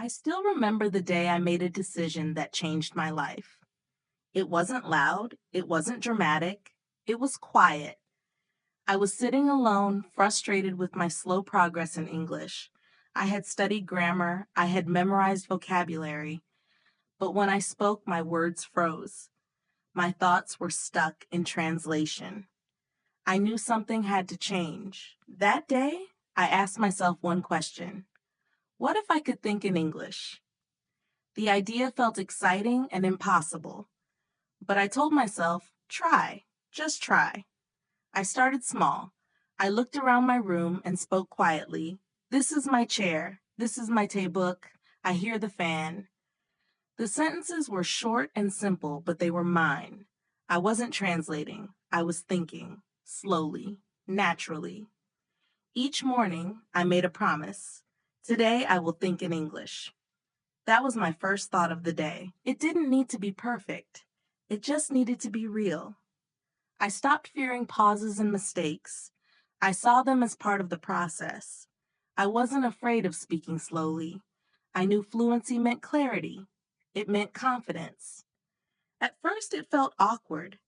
I still remember the day I made a decision that changed my life. It wasn't loud, it wasn't dramatic, it was quiet. I was sitting alone, frustrated with my slow progress in English. I had studied grammar, I had memorized vocabulary, but when I spoke, my words froze. My thoughts were stuck in translation. I knew something had to change. That day, I asked myself one question: what if I could think in English? The idea felt exciting and impossible, but I told myself, try, just try. I started small. I looked around my room and spoke quietly. This is my chair. This is my book. I hear the fan. The sentences were short and simple, but they were mine. I wasn't translating. I was thinking, slowly, naturally. Each morning, I made a promise. Today, I will think in English. That was my first thought of the day. It didn't need to be perfect. It just needed to be real. I stopped fearing pauses and mistakes. I saw them as part of the process. I wasn't afraid of speaking slowly. I knew fluency meant clarity. It meant confidence. At first, it felt awkward.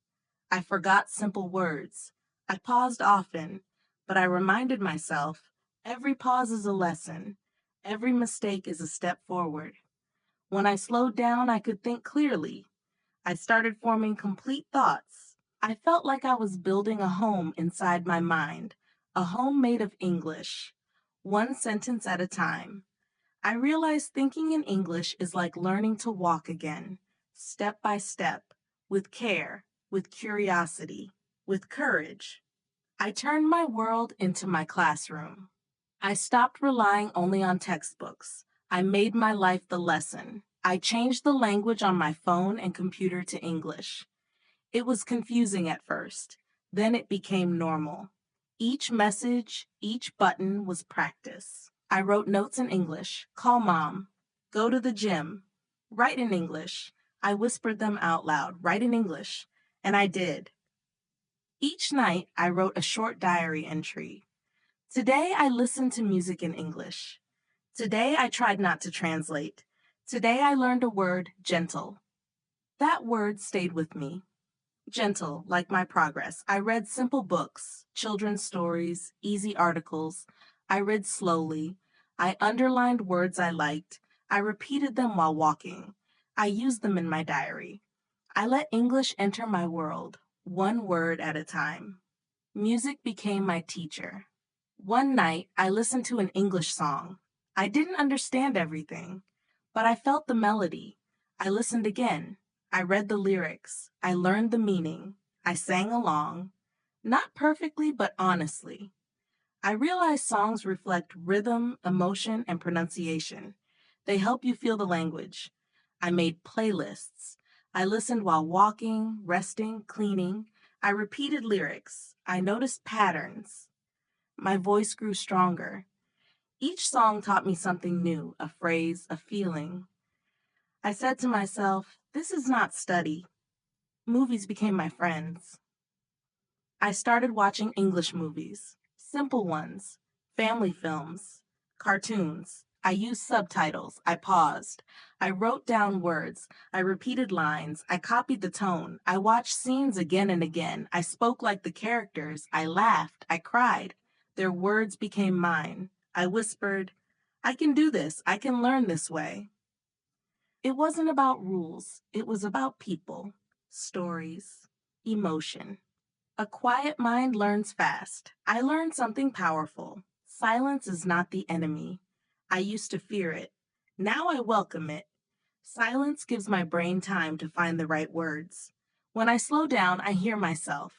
I forgot simple words. I paused often, but I reminded myself every pause is a lesson. Every mistake is a step forward. When I slowed down, I could think clearly. I started forming complete thoughts. I felt like I was building a home inside my mind, a home made of English, one sentence at a time. I realized thinking in English is like learning to walk again, step by step, with care, with curiosity, with courage. I turned my world into my classroom. I stopped relying only on textbooks. I made my life the lesson. I changed the language on my phone and computer to English. It was confusing at first. Then it became normal. Each message, each button was practice. I wrote notes in English. Call mom. Go to the gym. Write in English. I whispered them out loud. Write in English. And I did. Each night, I wrote a short diary entry. Today, I listened to music in English. Today, I tried not to translate. Today, I learned a word, gentle. That word stayed with me. Gentle, like my progress. I read simple books, children's stories, easy articles. I read slowly. I underlined words I liked. I repeated them while walking. I used them in my diary. I let English enter my world, one word at a time. Music became my teacher. One night, I listened to an English song. I didn't understand everything, but I felt the melody. I listened again. I read the lyrics. I learned the meaning. I sang along, not perfectly, but honestly. I realized songs reflect rhythm, emotion, and pronunciation. They help you feel the language. I made playlists. I listened while walking, resting, cleaning. I repeated lyrics. I noticed patterns. My voice grew stronger. Each song taught me something new, a phrase, a feeling. I said to myself, this is not study. Movies became my friends. I started watching English movies, simple ones, family films, cartoons. I used subtitles. I paused. I wrote down words. I repeated lines. I copied the tone. I watched scenes again and again. I spoke like the characters. I laughed. I cried. Their words became mine. I whispered, I can do this. I can learn this way. It wasn't about rules. It was about people, stories, emotion. A quiet mind learns fast. I learned something powerful. Silence is not the enemy. I used to fear it. Now I welcome it. Silence gives my brain time to find the right words. When I slow down, I hear myself.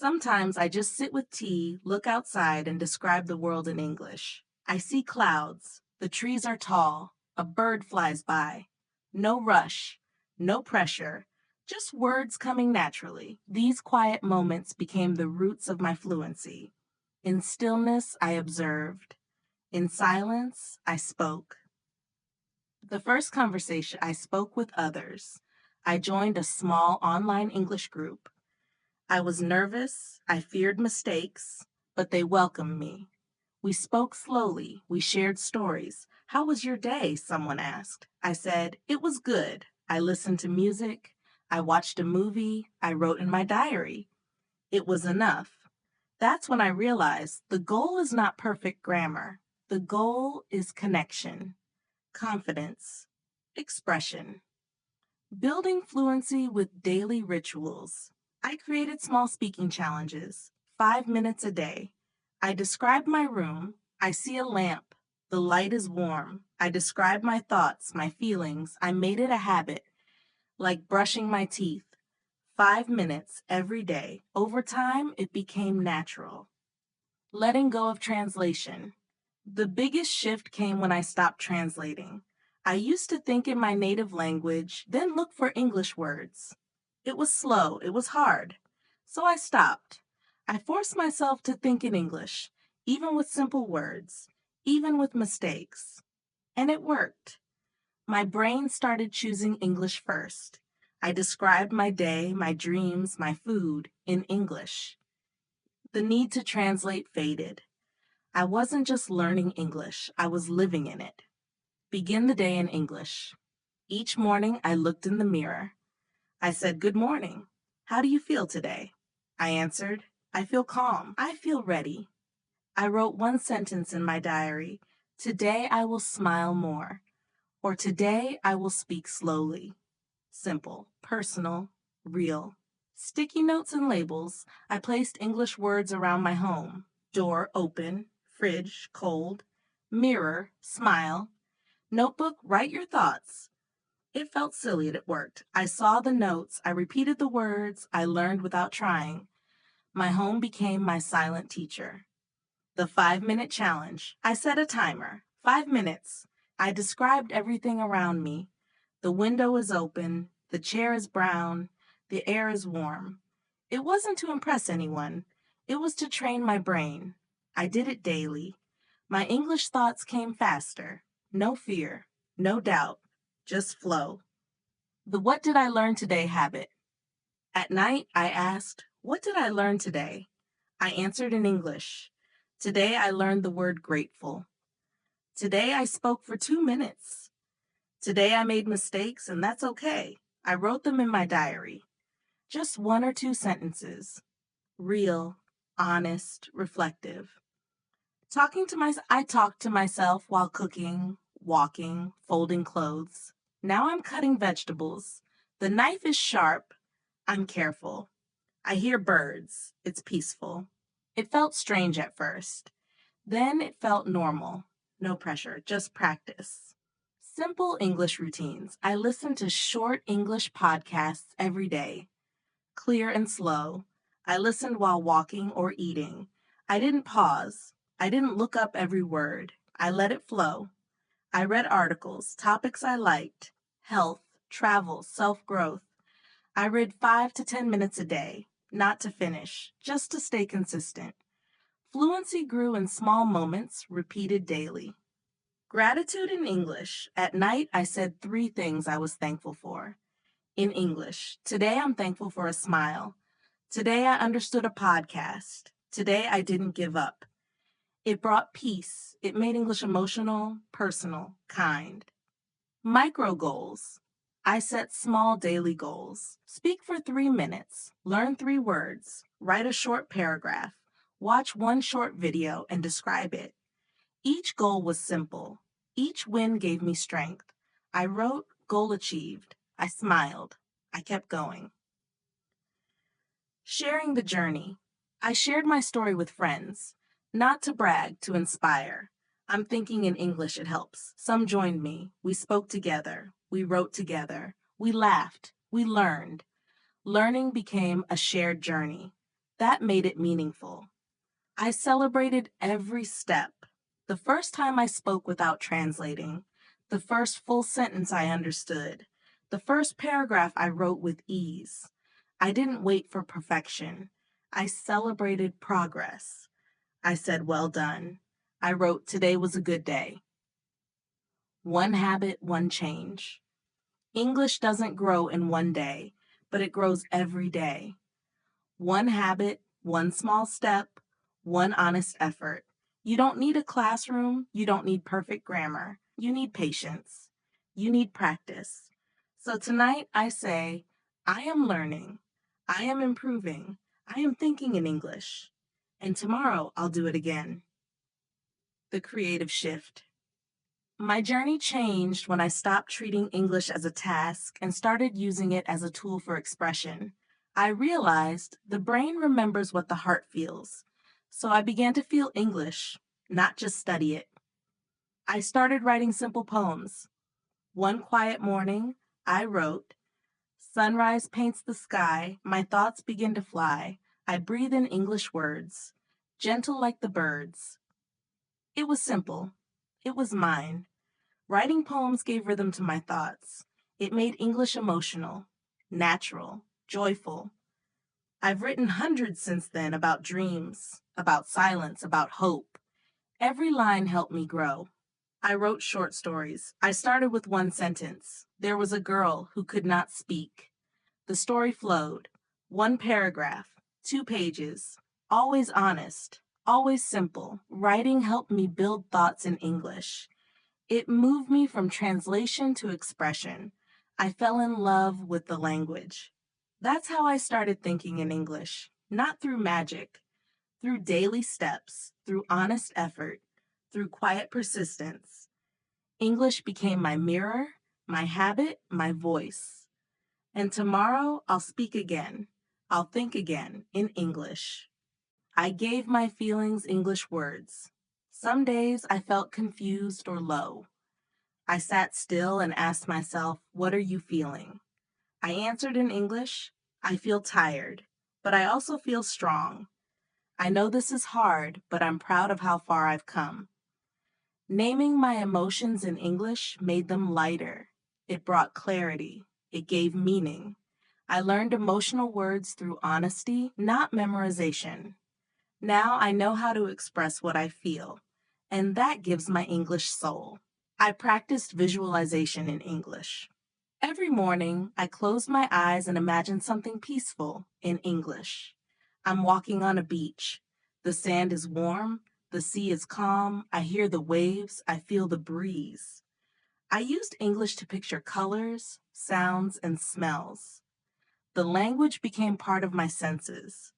Sometimes I just sit with tea, look outside, and describe the world in English. I see clouds. The trees are tall. A bird flies by. No rush, no pressure. Just words coming naturally. These quiet moments became the roots of my fluency. In stillness, I observed. In silence, I spoke. The first conversation, I spoke with others. I joined a small online English group. I was nervous, I feared mistakes, but they welcomed me. We spoke slowly. We shared stories. How was your day? Someone asked. I said, it was good. I listened to music. I watched a movie. I wrote in my diary. It was enough. That's when I realized the goal is not perfect grammar. The goal is connection, confidence, expression. Building fluency with daily rituals. I created small speaking challenges, 5 minutes a day. I describe my room. I see a lamp. The light is warm. I describe my thoughts, my feelings. I made it a habit, like brushing my teeth. 5 minutes every day. Over time, it became natural. Letting go of translation. The biggest shift came when I stopped translating. I used to think in my native language, then look for English words. It was slow, it was hard. So I stopped. I forced myself to think in English, even with simple words, even with mistakes. And it worked. My brain started choosing English first. I described my day, my dreams, my food in English. The need to translate faded. I wasn't just learning English, I was living in it. Begin the day in English. Each morning, I looked in the mirror. I said, good morning. How do you feel today? I answered, I feel calm. I feel ready. I wrote one sentence in my diary. Today I will smile more. Or today I will speak slowly. Simple, personal, real. Sticky notes and labels. I placed English words around my home. Door open, fridge cold, mirror, smile. Notebook, write your thoughts. It felt silly and it worked. I saw the notes, I repeated the words, I learned without trying. My home became my silent teacher. The 5 minute challenge. I set a timer. 5 minutes. I described everything around me. The window is open, the chair is brown, the air is warm. It wasn't to impress anyone. It was to train my brain. I did it daily. My English thoughts came faster. No fear, no doubt, just flow. The what did I learn today habit. At night, I asked, what did I learn today? I answered in English. Today, I learned the word grateful. Today, I spoke for 2 minutes. Today, I made mistakes, and that's okay. I wrote them in my diary. Just 1 or 2 sentences. Real, honest, reflective. I talked to myself while cooking, walking, folding clothes. Now I'm cutting vegetables. The knife is sharp. I'm careful. I hear birds. It's peaceful. It felt strange at first. Then it felt normal. No pressure, just practice. Simple English routines. I listen to short English podcasts every day. Clear and slow. I listened while walking or eating. I didn't pause. I didn't look up every word. I let it flow. I read articles, topics I liked, health, travel, self-growth. I read 5 to 10 minutes a day, not to finish, just to stay consistent. Fluency grew in small moments, repeated daily. Gratitude in English. At night, I said 3 things I was thankful for. In English, today I'm thankful for a smile. Today I understood a podcast. Today I didn't give up. It brought peace. It made English emotional, personal, kind. Micro goals. I set small daily goals. Speak for 3 minutes. Learn 3 words. Write a short paragraph. Watch one short video and describe it. Each goal was simple. Each win gave me strength. I wrote, goal achieved. I smiled. I kept going. Sharing the journey. I shared my story with friends. Not to brag, to inspire. I'm thinking in English, it helps. Some joined me. We spoke together. We wrote together. We laughed. We learned. Learning became a shared journey. That made it meaningful. I celebrated every step. The first time I spoke without translating. The first full sentence I understood. The first paragraph I wrote with ease. I didn't wait for perfection. I celebrated progress. I said, well done. I wrote, today was a good day. One habit, one change. English doesn't grow in one day, but it grows every day. One habit, one small step, one honest effort. You don't need a classroom. You don't need perfect grammar. You need patience. You need practice. So tonight I say, I am learning. I am improving. I am thinking in English. And tomorrow I'll do it again. The creative shift. My journey changed when I stopped treating English as a task and started using it as a tool for expression. I realized the brain remembers what the heart feels. So I began to feel English, not just study it. I started writing simple poems. One quiet morning, I wrote, Sunrise paints the sky, my thoughts begin to fly. I breathe in English words, gentle like the birds. It was simple. It was mine. Writing poems gave rhythm to my thoughts. It made English emotional, natural, joyful. I've written hundreds since then about dreams, about silence, about hope. Every line helped me grow. I wrote short stories. I started with one sentence. There was a girl who could not speak. The story flowed. One paragraph, 2 pages, always honest, always simple. Writing helped me build thoughts in English. It moved me from translation to expression. I fell in love with the language. That's how I started thinking in English, not through magic, through daily steps, through honest effort, through quiet persistence. English became my mirror, my habit, my voice. And tomorrow I'll speak again. I'll think again in English. I gave my feelings English words. Some days I felt confused or low. I sat still and asked myself, what are you feeling? I answered in English, I feel tired, but I also feel strong. I know this is hard, but I'm proud of how far I've come. Naming my emotions in English made them lighter. It brought clarity. It gave meaning. I learned emotional words through honesty, not memorization. Now I know how to express what I feel, and that gives my English soul. I practiced visualization in English. Every morning, I close my eyes and imagine something peaceful in English. I'm walking on a beach. The sand is warm, the sea is calm, I hear the waves, I feel the breeze. I used English to picture colors, sounds, and smells. The language became part of my senses.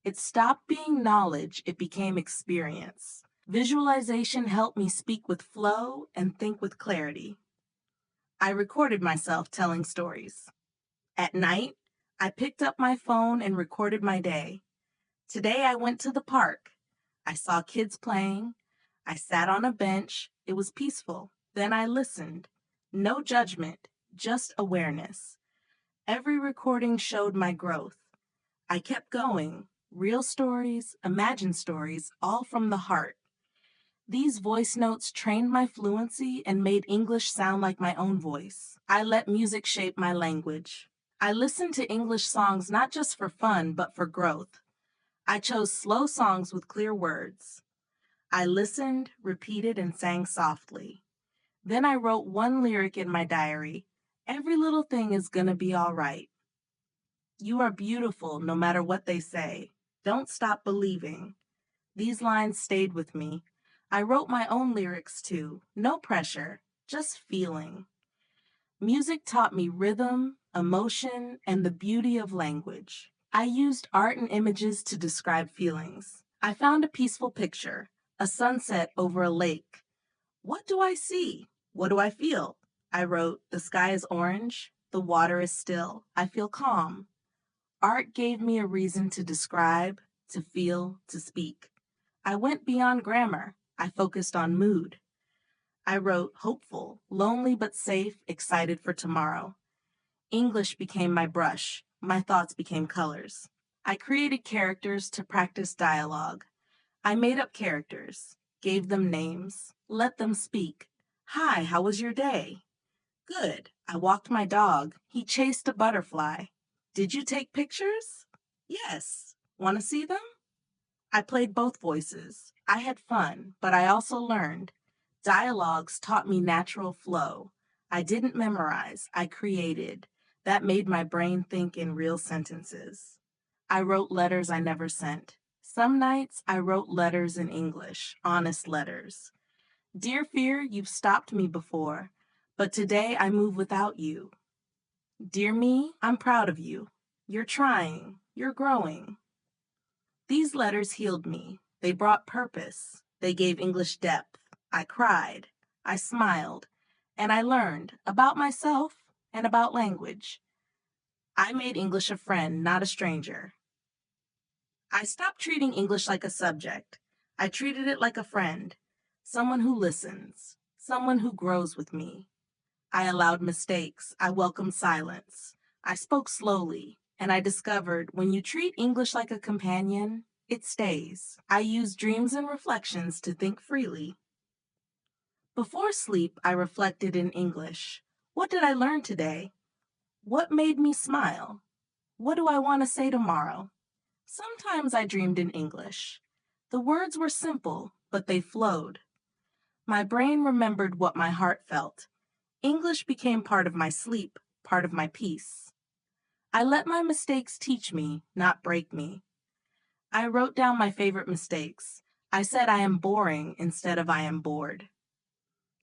It stopped being knowledge, it became experience. Visualization helped me speak with flow and think with clarity. I recorded myself telling stories. At night, I picked up my phone and recorded my day. Today I went to the park. I saw kids playing. I sat on a bench. It was peaceful. Then I listened. No judgment, just awareness. Every recording showed my growth. I kept going. Real stories, imagined stories, all from the heart. These voice notes trained my fluency and made English sound like my own voice. I let music shape my language. I listened to English songs not just for fun, but for growth. I chose slow songs with clear words. I listened, repeated, and sang softly. Then I wrote one lyric in my diary. Every little thing is gonna be all right. You are beautiful no matter what they say. Don't stop believing. These lines stayed with me. I wrote my own lyrics too. No pressure, just feeling. Music taught me rhythm, emotion, and the beauty of language. I used art and images to describe feelings. I found a peaceful picture, a sunset over a lake. What do I see? What do I feel? I wrote, the sky is orange, the water is still. I feel calm. Art gave me a reason to describe, to feel, to speak. I went beyond grammar. I focused on mood. I wrote hopeful, lonely but safe, excited for tomorrow. English became my brush. My thoughts became colors. I created characters to practice dialogue. I made up characters, gave them names, let them speak. Hi, how was your day? Good. I walked my dog. He chased a butterfly. Did you take pictures? Yes. Want to see them? I played both voices. I had fun, but I also learned. Dialogues taught me natural flow. I didn't memorize, I created. That made my brain think in real sentences. I wrote letters I never sent, Some nights I wrote letters in English, honest letters. Dear fear, you've stopped me before, but today I move without you. Dear me, I'm proud of you. You're trying, you're growing. These letters healed me. They brought purpose. They gave English depth. I cried. I smiled. And I learned about myself and about language. I made English a friend, not a stranger. I stopped treating English like a subject. I treated it like a friend, someone who listens, someone who grows with me. I allowed mistakes. I welcomed silence. I spoke slowly, and I discovered when you treat English like a companion, it stays. I use dreams and reflections to think freely. Before sleep, I reflected in English. What did I learn today? What made me smile? What do I want to say tomorrow? Sometimes I dreamed in English. The words were simple, but they flowed. My brain remembered what my heart felt. English became part of my sleep, part of my peace. I let my mistakes teach me, not break me. I wrote down my favorite mistakes. I said I am boring instead of I am bored.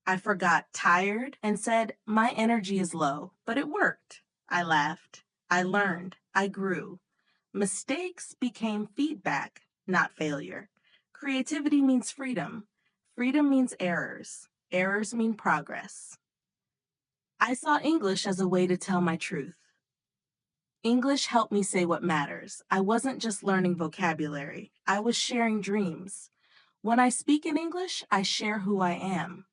I forgot tired and said my energy is low, but it worked. I laughed. I learned. I grew. Mistakes became feedback, not failure. Creativity means freedom. Freedom means errors. Errors mean progress. I saw English as a way to tell my truth. English helped me say what matters. I wasn't just learning vocabulary. I was sharing dreams. When I speak in English, I share who I am.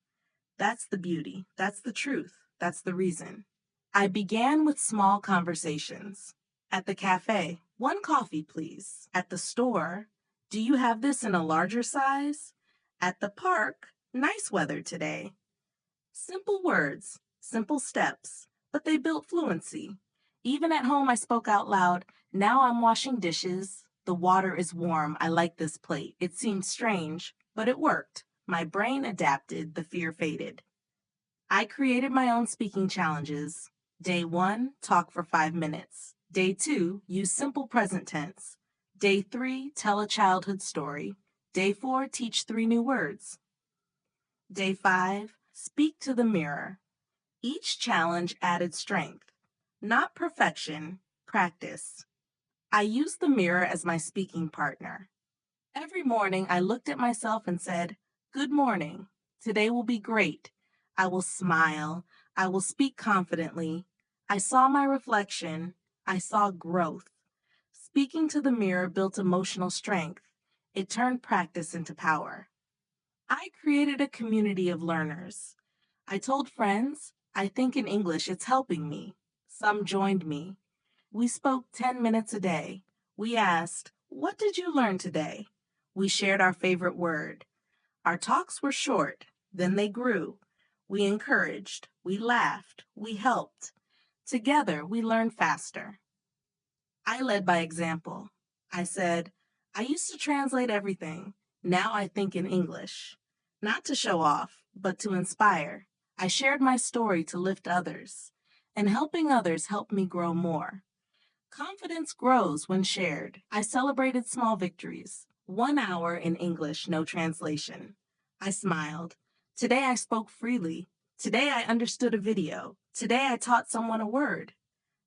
That's the beauty. That's the truth. That's the reason. I began with small conversations. At the cafe, 1 coffee, please. At the store, do you have this in a larger size? At the park, nice weather today. Simple words, simple steps, but they built fluency. Even at home, I spoke out loud. Now I'm washing dishes. The water is warm. I like this plate. It seemed strange, but it worked. My brain adapted. The fear faded. I created my own speaking challenges. Day 1, talk for 5 minutes. Day 2, use simple present tense. Day 3, tell a childhood story. Day 4, teach 3 new words. Day 5, speak to the mirror. Each challenge added strength, not perfection, practice. I used the mirror as my speaking partner. Every morning I looked at myself and said, "Good morning. Today will be great. I will smile. I will speak confidently." I saw my reflection. I saw growth. Speaking to the mirror built emotional strength. It turned practice into power. I created a community of learners. I told friends, I think in English it's helping me. Some joined me. We spoke 10 minutes a day. We asked, what did you learn today? We shared our favorite word. Our talks were short, then they grew. We encouraged, we laughed, we helped. Together, we learned faster. I led by example. I said, I used to translate everything. Now I think in English. Not to show off, but to inspire. I shared my story to lift others, and helping others helped me grow more. Confidence grows when shared. I celebrated small victories. 1 hour in English, no translation. I smiled. Today I spoke freely. Today I understood a video. Today I taught someone a word.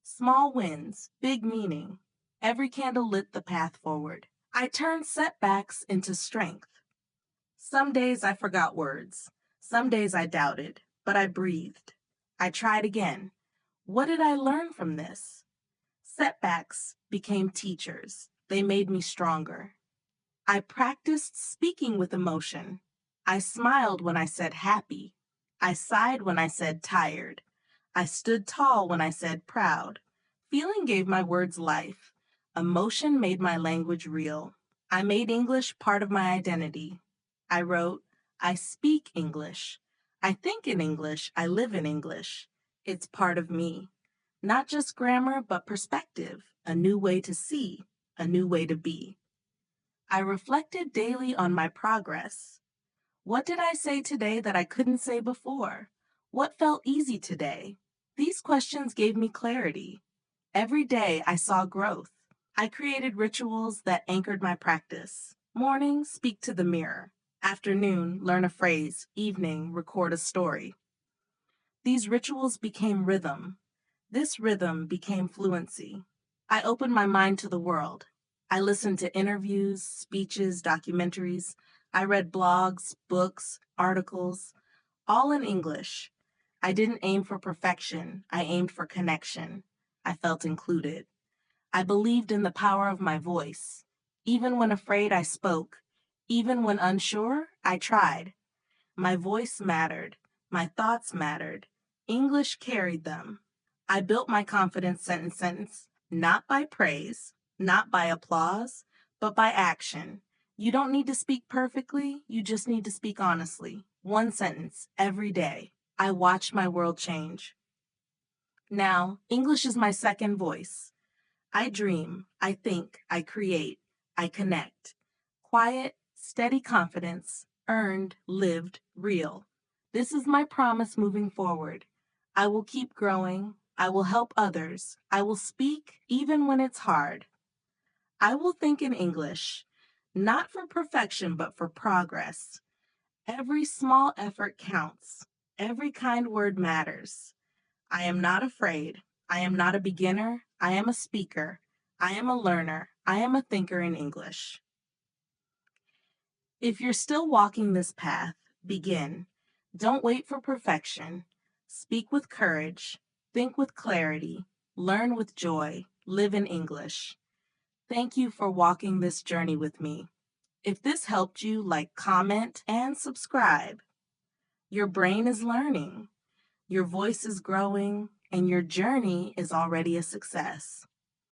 Small wins, big meaning. Every candle lit the path forward. I turned setbacks into strength. Some days I forgot words. Some days I doubted, but I breathed. I tried again. What did I learn from this? Setbacks became teachers. They made me stronger. I practiced speaking with emotion. I smiled when I said happy. I sighed when I said tired. I stood tall when I said proud. Feeling gave my words life. Emotion made my language real. I made English part of my identity. I wrote, I speak English. I think in English. I live in English. It's part of me. Not just grammar, but perspective, a new way to see, a new way to be. I reflected daily on my progress. What did I say today that I couldn't say before? What felt easy today? These questions gave me clarity. Every day I saw growth. I created rituals that anchored my practice. Morning, speak to the mirror. Afternoon, learn a phrase. Evening, record a story. These rituals became rhythm. This rhythm became fluency. I opened my mind to the world. I listened to interviews, speeches, documentaries. I read blogs, books, articles, all in English. I didn't aim for perfection. I aimed for connection. I felt included. I believed in the power of my voice. Even when afraid, I spoke. Even when unsure, I tried. My voice mattered. My thoughts mattered. English carried them. I built my confidence sentence, not by praise, not by applause, but by action. You don't need to speak perfectly, you just need to speak honestly. One sentence every day. I watched my world change. Now, English is my second voice. I dream, I think, I create, I connect. Quiet, steady confidence, earned, lived, real. This is my promise moving forward. I will keep growing. I will help others. I will speak even when it's hard. I will think in English, not for perfection, but for progress. Every small effort counts. Every kind word matters. I am not afraid. I am not a beginner. I am a speaker. I am a learner. I am a thinker in English. If you're still walking this path, begin. Don't wait for perfection. Speak with courage. Think with clarity. Learn with joy. Live in English. Thank you for walking this journey with me. If this helped you, like, comment, and subscribe. Your brain is learning. Your voice is growing, and your journey is already a success.